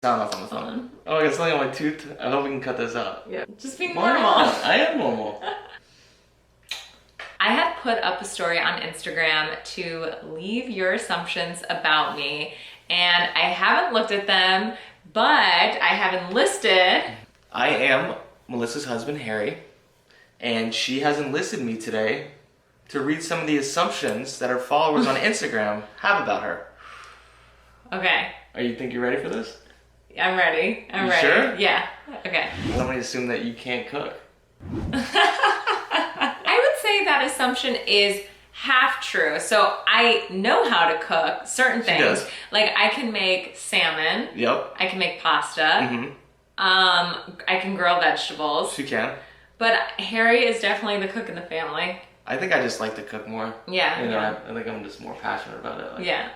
Sound off on the phone. Oh, I got something on my tooth. I hope we can cut this out. Yeah, just being Why normal. not? I am normal. I had put up a story on Instagram to leave your assumptions about me, and I haven't looked at them, but I have enlisted. I am Melissa's husband, Harry, and she has enlisted me today to read some of the assumptions that her followers on Instagram have about her. Okay. You think you're ready for this? I'm ready. I'm You ready. sure? Yeah. Okay. Somebody assume that you can't cook. I would say that assumption is half true. So I know how to cook certain things. does. Like I can make salmon. Yep. I can make pasta. Mm-hmm. I can grill vegetables. She can. But Harry is definitely the cook in the family. I think I just like to cook more. Yeah. You know, Yeah. I think I'm just more passionate about it. Like, Yeah.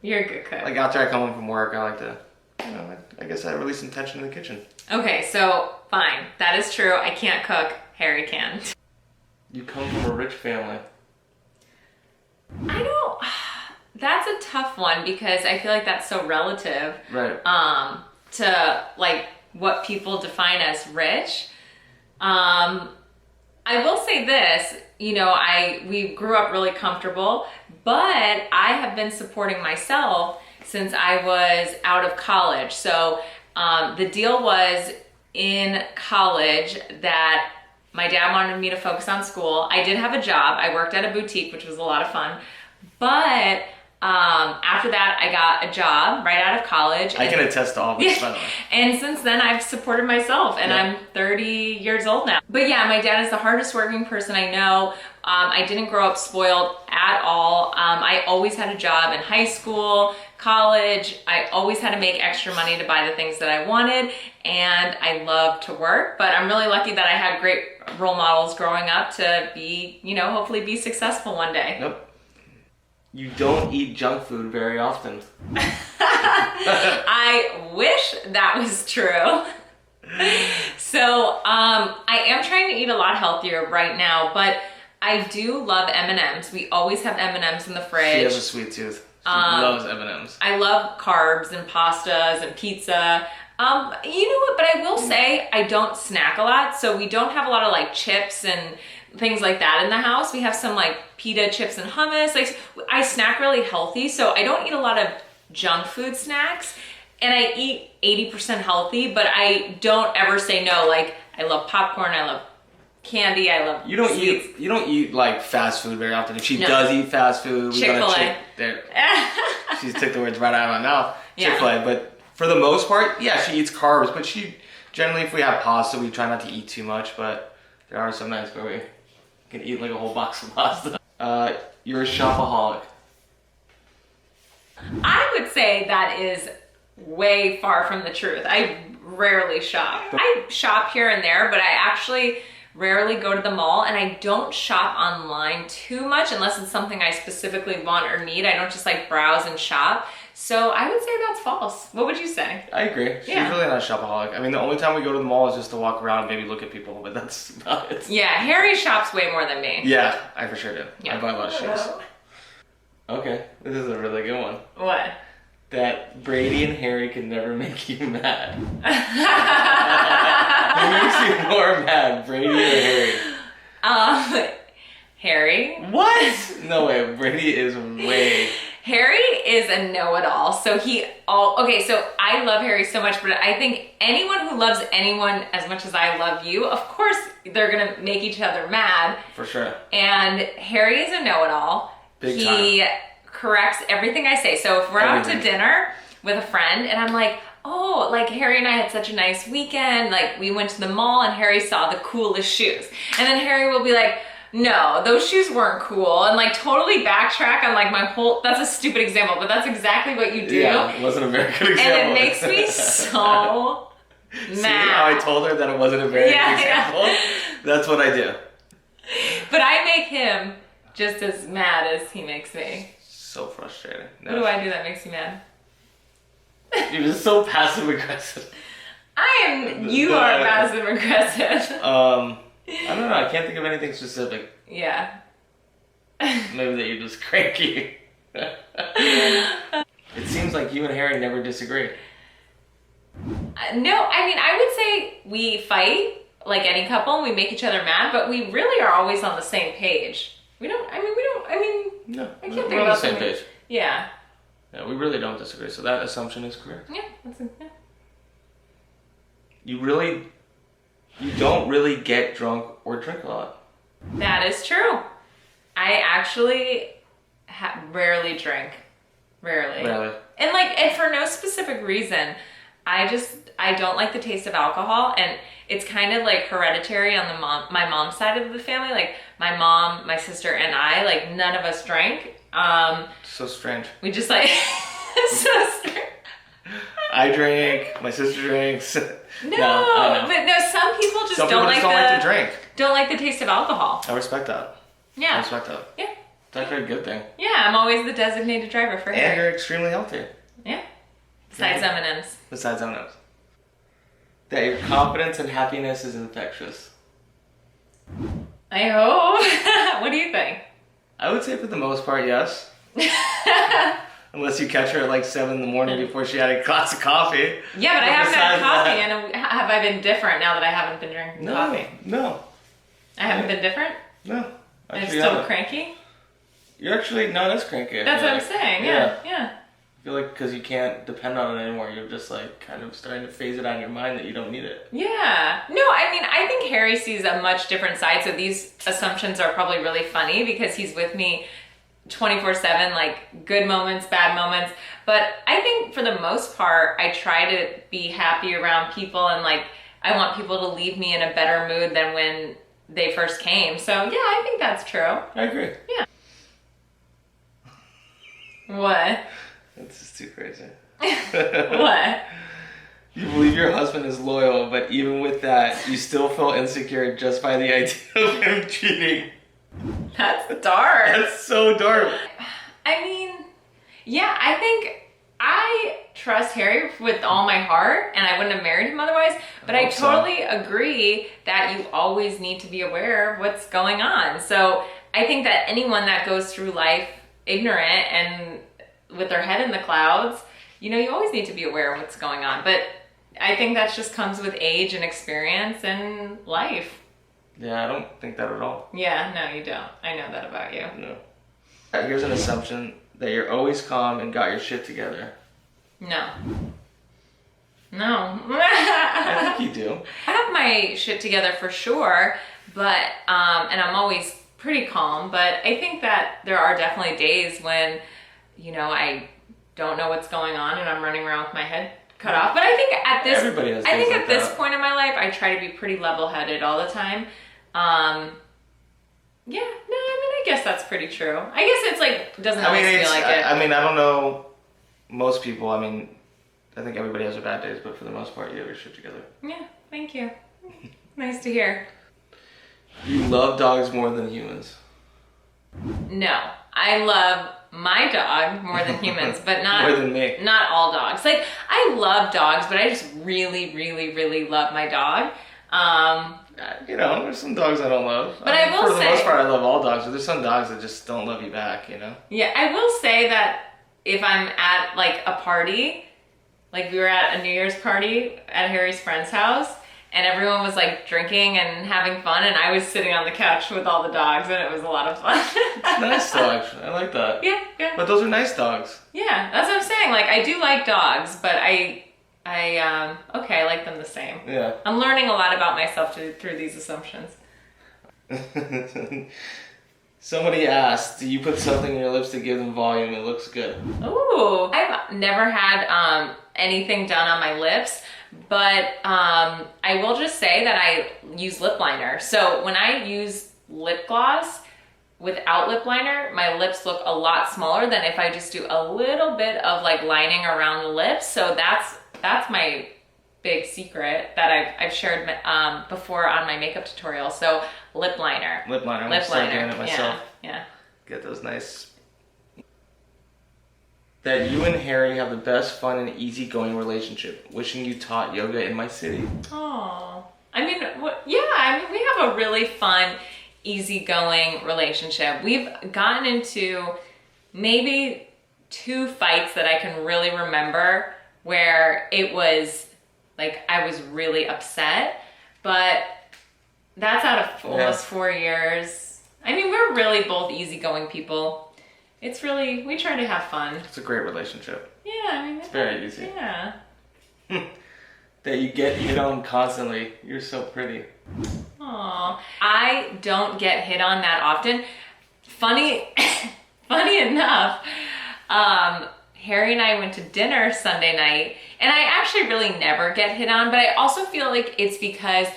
You're a good cook. Like after I come home from work, I like to, you know, I guess I release some tension in the kitchen. Okay, so fine. That is true. I can't cook. Harry can. You come from a rich family. I don't. That's a tough one because I feel like that's so relative. Right. To like what people define as rich. I will say this, you know, we grew up really comfortable, but I have been supporting myself since I was out of college. So the deal was in college that my dad wanted me to focus on school. I did have a job. I worked at a boutique, which was a lot of fun. But after that, I got a job right out of college. I can attest to all this, by the way. And since then, I've supported myself, and I'm 30 years old now. But yeah, my dad is the hardest working person I know. I didn't grow up spoiled at all. I always had a job in high school, college. I always had to make extra money to buy the things that I wanted, and I love to work. But I'm really lucky that I had great role models growing up to be, you know, hopefully be successful one day. Nope. You don't eat junk food very often. I wish that was true. So I am trying to eat a lot healthier right now, but I do love M&Ms. We always have M&Ms in the fridge. She has a sweet tooth. She loves M&Ms. I love carbs and pastas and pizza. You know what, but I will say I don't snack a lot, so we don't have a lot of like chips and things like that in the house. We have some like pita chips and hummus. Like I snack really healthy, so I don't eat a lot of junk food snacks, and I eat 80% healthy, but I don't ever say no. Like I love popcorn, I love candy, I love sweets. You don't eat like fast food very often. If she No. does eat fast food, we Chick-fil-A. She took the words right out of my mouth. Yeah. Chick-fil-A, but for the most part, yeah, she eats carbs, but she generally, if we have pasta, we try not to eat too much, but there are some nights where we can eat like a whole box of pasta. You're a shopaholic. I would say that is way far from the truth. I rarely shop. I shop here and there, but I actually rarely go to the mall, and I don't shop online too much unless it's something I specifically want or need. I don't just like browse and shop. So I would say that's false. What would you say? I agree. She's Yeah. really not a shopaholic. I mean, the only time we go to the mall is just to walk around and maybe look at people, but that's about it. Yeah, Harry shops way more than me. Yeah, I for sure do. Yeah. I buy a lot of shoes. Okay, this is a really good one. What? That Brady and Harry can never make you mad. Who makes you more mad, Brady or Harry? Harry. What? No way, Brady is way... Harry is a know-it-all, so okay, so I love Harry so much, but I think anyone who loves anyone as much as I love you, of course they're gonna make each other mad. For sure. And Harry is a know-it-all. He corrects everything I say. So if we're out to dinner with a friend and I'm like, oh, like Harry and I had such a nice weekend, like we went to the mall and Harry saw the coolest shoes. And then Harry will be like, no, those shoes weren't cool, and like totally backtrack on like my whole, that's a stupid example, but that's exactly what you do. Yeah, it wasn't a very good example. And it makes me so mad. See how I told her that it wasn't a very good example? Yeah. That's what I do. But I make him just as mad as he makes me. So frustrating. No. What do I do that makes you mad? You're just so passive aggressive. You are passive aggressive. I don't know, I can't think of anything specific. Yeah. Maybe that you're just cranky. It seems like you and Harry never disagree. No, I mean, I would say we fight like any couple and we make each other mad, but we really are always on the same page. No, I can't think we're on about the same something. page. Yeah. Yeah, we really don't disagree. So that assumption is correct. Yeah, yeah. You don't really get drunk or drink a lot. That is true. I actually rarely drink. Rarely. And for no specific reason. I don't like the taste of alcohol, and it's kind of like hereditary on my mom's side of the family. Like my mom, my sister, and I, like none of us drank. So strange. We just like so strange. I drink. My sister drinks. No, but no. Some people just don't like to drink. Don't like the taste of alcohol. I respect that. Yeah. I respect that. Yeah. It's actually a good thing. Yeah, I'm always the designated driver for Harry. And you're extremely healthy. Yeah. Besides M&Ms. Besides M&Ms. That your confidence and happiness is infectious. I hope. What do you think? I would say for the most part, yes. Unless you catch her at like 7 in the morning before she had a glass of coffee. Yeah, but I haven't had coffee, and have I been different now that I haven't been drinking coffee? No. I haven't been different? No. I'm still cranky? You're actually not as cranky. That's what I'm saying, yeah. I feel like because you can't depend on it anymore, you're just like kind of starting to phase it out of your mind that you don't need it. Yeah. No, I mean, I think Harry sees a much different side, so these assumptions are probably really funny because he's with me 24/7, like good moments, bad moments. But I think for the most part, I try to be happy around people, and like I want people to leave me in a better mood than when they first came. So yeah, I think that's true. I agree. Yeah. What? That's just too crazy. What? You believe your husband is loyal, but even with that, you still feel insecure just by the idea of him cheating. That's dark. That's so dark. I mean, yeah, I think I trust Harry with all my heart, and I wouldn't have married him otherwise, but I totally agree that you always need to be aware of what's going on. So I think that anyone that goes through life ignorant and with their head in the clouds, you always need to be aware of what's going on. But I think that just comes with age and experience and life. Yeah, I don't think that at all. Yeah, no, you don't. I know that about you. No. Here's an assumption that you're always calm and got your shit together. No. I think you do. I have my shit together for sure, but and I'm always pretty calm, but I think that there are definitely days when I don't know what's going on and I'm running around with my head cut off. But I think at this point in my life, I try to be pretty level-headed all the time. Yeah, no, I guess that's pretty true. I guess it's like, doesn't always feel like it. I don't know most people. I think everybody has their bad days, but for the most part, you have your shit together. Yeah, thank you. Nice to hear. You love dogs more than humans. No, I love my dog more than humans, but not more than me. Not all dogs. Like, I love dogs, but I just really, really, really love my dog. There's some dogs I don't love. But I will say, for the most part, I love all dogs, but there's some dogs that just don't love you back, Yeah, I will say that if I'm at like a party, like we were at a New Year's party at Harry's friend's house, and everyone was like drinking and having fun, and I was sitting on the couch with all the dogs, and it was a lot of fun. It's nice though, actually. I like that. Yeah. But those are nice dogs. Yeah, that's what I'm saying. Like, I do like dogs, but I like them the same. Yeah. I'm learning a lot about myself through these assumptions. Somebody asked, do you put something in your lips to give them volume? It looks good. Ooh, I've never had anything done on my lips, but I will just say that I use lip liner. So when I use lip gloss without lip liner, my lips look a lot smaller than if I just do a little bit of like lining around the lips. So that's my big secret that I've shared before on my makeup tutorial. So lip liner. Lip liner. I'm gonna start doing it myself. Yeah. Get those nice. That you and Harry have the best fun and easygoing relationship. Wishing you taught yoga in my city. Oh, we have a really fun, easygoing relationship. We've gotten into maybe 2 fights that I can really remember where it was Like I was really upset, but that's out of almost 4 years. I mean, we're really both easygoing people. It's really, we try to have fun. It's a great relationship. Yeah, I mean, it's very easy. Yeah. That you get hit on constantly. You're so pretty. Aw, I don't get hit on that often. Funny enough, Harry and I went to dinner Sunday night, and I actually really never get hit on, but I also feel like it's because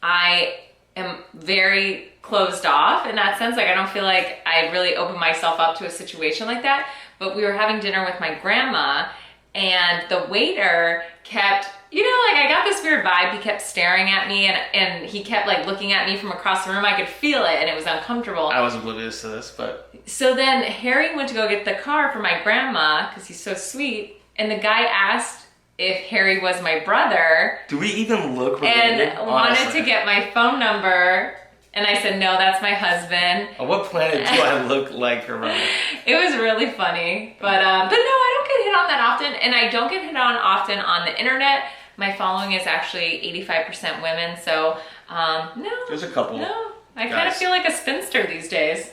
I am very closed off in that sense. Like I don't feel like I really open myself up to a situation like that. But we were having dinner with my grandma, and the waiter kept, you know, like I got this weird vibe. He kept staring at me, and he kept like looking at me from across the room. I could feel it, and it was uncomfortable. I was oblivious to this, but... So then Harry went to go get the car for my grandma, because he's so sweet, and the guy asked if Harry was my brother. Do we even look related? And wanted to get my phone number. And I said, no, that's my husband. On what planet do I look like her brother? It was really funny. But no, I don't get hit on that often. And I don't get hit on often on the internet. My following is actually 85% women. So no. There's a couple. No, I kind of feel like a spinster these days.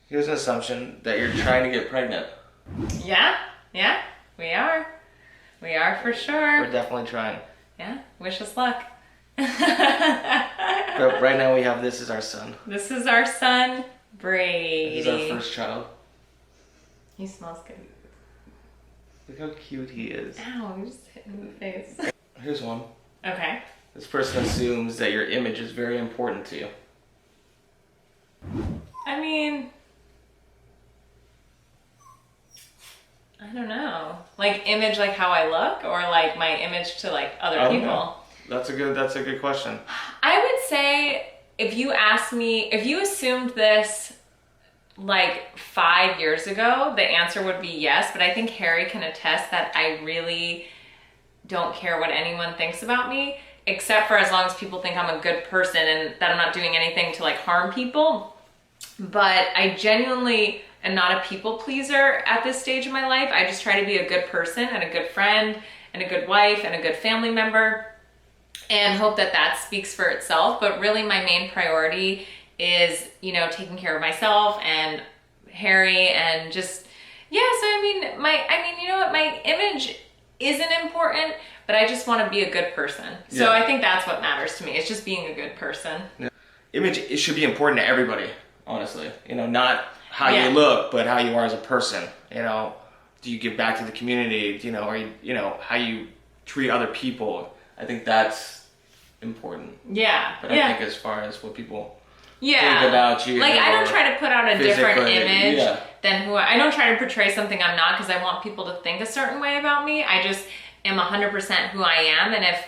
Here's an assumption that you're trying to get pregnant. Yeah, we are. We are for sure. We're definitely trying. Yeah, wish us luck. But right now we have this as our son. This is our son, Brady. This is our first child. He smells good. Look how cute he is. Ow, you just hit him in the face. Here's one. Okay. This person assumes that your image is very important to you. I mean, I don't know. Like image, like how I look, or like my image to like other people. Know. That's a good question. I would say if you asked me, if you assumed this like 5 years ago, the answer would be yes. But I think Harry can attest that I really don't care what anyone thinks about me, except for as long as people think I'm a good person and that I'm not doing anything to like harm people. But I genuinely am not a people pleaser at this stage of my life. I just try to be a good person and a good friend and a good wife and a good family member, and hope that that speaks for itself. But really my main priority is, you know, taking care of myself and Harry, and just, yeah, so I mean, you know what, my image isn't important, but I just want to be a good person. So I think that's what matters to me. It's just being a good person. Yeah. Image, it should be important to everybody, honestly. You know, not how you look, but how you are as a person. You know, do you give back to the community? You know, or you know, how you treat other people. I think that's important. Yeah. But I think as far as what people think about you. Like, I don't try to put out a different image than who I don't try to portray something I'm not, because I want people to think a certain way about me. I just am 100% who I am. And if,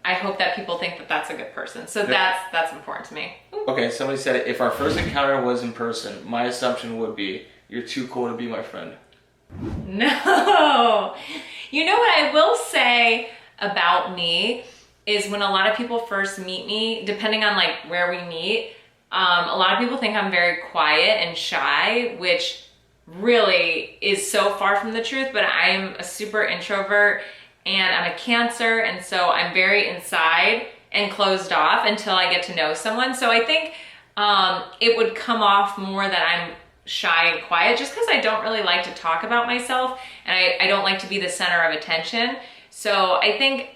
I hope that people think that that's a good person. So that's important to me. Okay, somebody said, if our first encounter was in person, my assumption would be, you're too cool to be my friend. No. You know what I will say about me is, when a lot of people first meet me, depending on like where we meet, a lot of people think I'm very quiet and shy, which really is so far from the truth. But I'm a super introvert, and I'm a Cancer, and so I'm very inside and closed off until I get to know someone. So I think it would come off more that I'm shy and quiet, just because I don't really like to talk about myself, and I don't like to be the center of attention. So I think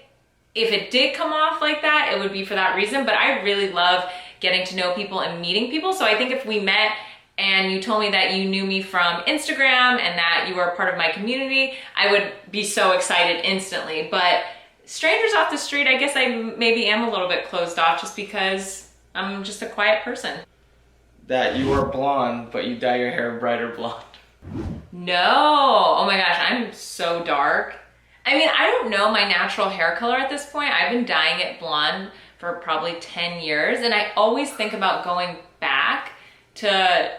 if it did come off like that, it would be for that reason. But I really love getting to know people and meeting people. So I think if we met and you told me that you knew me from Instagram and that you were a part of my community, I would be so excited instantly. But strangers off the street, I guess I maybe am a little bit closed off, just because I'm just a quiet person. That you are blonde, but you dye your hair brighter blonde. No, oh my gosh, I'm so dark. I mean, I don't know my natural hair color at this point. I've been dyeing it blonde for probably 10 years. And I always think about going back to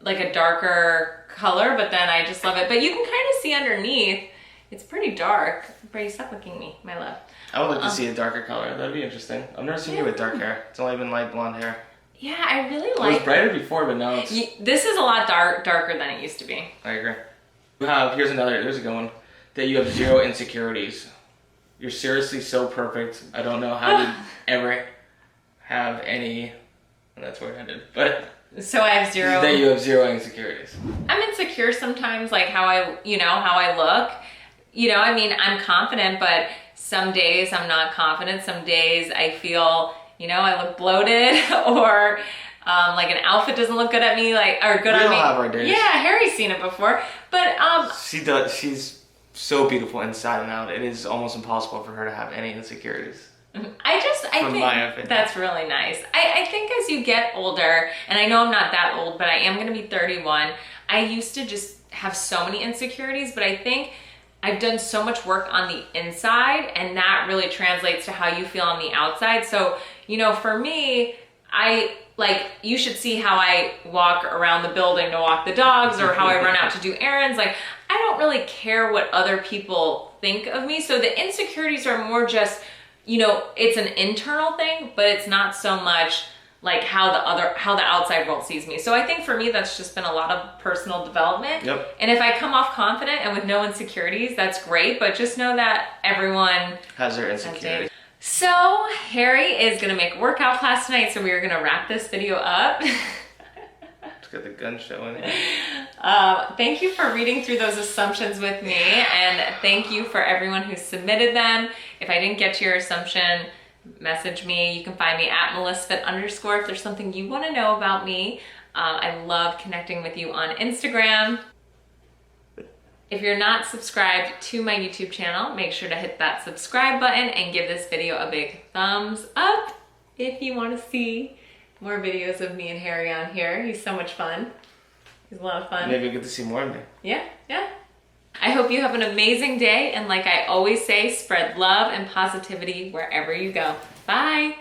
like a darker color, but then I just love it. But you can kind of see underneath, it's pretty dark. Brady, stop looking at me, my love. I would like to see a darker color. That'd be interesting. I've never seen you with dark hair. It's only been light blonde hair. Yeah, I really like it. It was brighter before, but now it's... This is a lot darker than it used to be. I agree. Here's a good one. That you have zero insecurities. You're seriously so perfect. I don't know how you ever have any, and that's where it ended, but. So I have zero. That you have zero insecurities. I'm insecure sometimes, like how I look. I mean, I'm confident, but some days I'm not confident. Some days I feel, I look bloated or like an outfit doesn't look good at me, or good on me. We all have our days. Yeah, Harry's seen it before, but she does. She's so beautiful inside and out. It is almost impossible for her to have any insecurities. I think that's really nice. I think as you get older, and I know I'm not that old, but I am going to be 31. I used to just have so many insecurities, but I think I've done so much work on the inside, and that really translates to how you feel on the outside. So, for me, you should see how I walk around the building to walk the dogs or how I run out to do errands. Like, I don't really care what other people think of me. So the insecurities are more just, it's an internal thing, but it's not so much like how the outside world sees me. So I think for me, that's just been a lot of personal development. Yep. And if I come off confident and with no insecurities, that's great. But just know that everyone has their insecurities. So Harry is gonna make a workout class tonight. So we are gonna wrap this video up. Let's get the gun show in here. Thank you for reading through those assumptions with me, and thank you for everyone who submitted them. If I didn't get to your assumption, message me. You can find me at melissafit_ if there's something you want to know about me. I love connecting with you on Instagram. If you're not subscribed to my YouTube channel, make sure to hit that subscribe button and give this video a big thumbs up if you want to see more videos of me and Harry on here. He's so much fun. He's a lot of fun. Maybe you'll get to see more of me. Yeah. I hope you have an amazing day, and like I always say, spread love and positivity wherever you go. Bye.